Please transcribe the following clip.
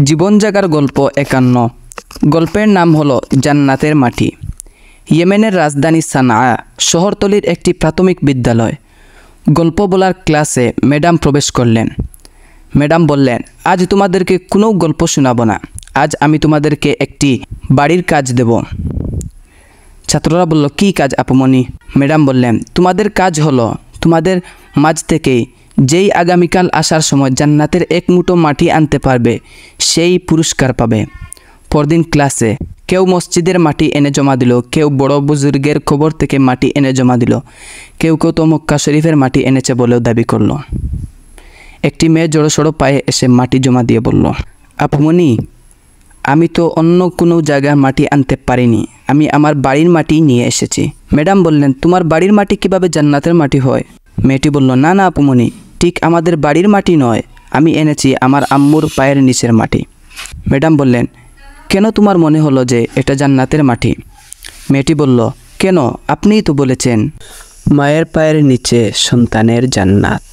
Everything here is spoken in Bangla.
জীবন জাগার গল্প ৫১। গল্পের নাম হলো জান্নাতের মাটি। ইয়েমেনের রাজধানী সানআ শহরতলির একটি প্রাথমিক বিদ্যালয়। গল্প বলার ক্লাসে ম্যাডাম প্রবেশ করলেন। ম্যাডাম বললেন, আজ তোমাদেরকে কোনো গল্প শোনাবো না, আজ আমি তোমাদেরকে একটি বাড়ির কাজ দেব। ছাত্ররা বলল, কী কাজ আপুমনি? ম্যাডাম বললেন, তোমাদের কাজ হলো তোমাদের মাঝ থেকেই যেই আগামীকাল আসার সময় জান্নাতের এক মুঠো মাটি আনতে পারবে সেই পুরস্কার পাবে। পরদিন ক্লাসে কেউ মসজিদের মাটি এনে জমা দিল, কেউ বড় বুজুর্গের কবর থেকে মাটি এনে জমা দিল, কেউ কেউ তো মক্কা শরীফের মাটি এনেছে বলেও দাবি করলো। একটি মেয়ে জড়সড় পায়ে এসে মাটি জমা দিয়ে বলল, আপুমনি, আমি তো অন্য কোনো জায়গার মাটি আনতে পারিনি, আমি আমার বাড়ির মাটি নিয়ে এসেছি। ম্যাডাম বললেন, তোমার বাড়ির মাটি কিভাবে জান্নাতের মাটি হয়? মেয়েটি বলল, না না আপুমনি, ঠিক আমাদের বাড়ির মাটি নয়, আমি এনেছি আমার আম্মুর পায়ের নিচের মাটি। ম্যাডাম বললেন, কেন তোমার মনে হলো যে এটা জান্নাতের মাটি? মেয়েটি বলল, কেন, আপনিই তো বলেছেন মায়ের পায়ের নিচে সন্তানের জান্নাত।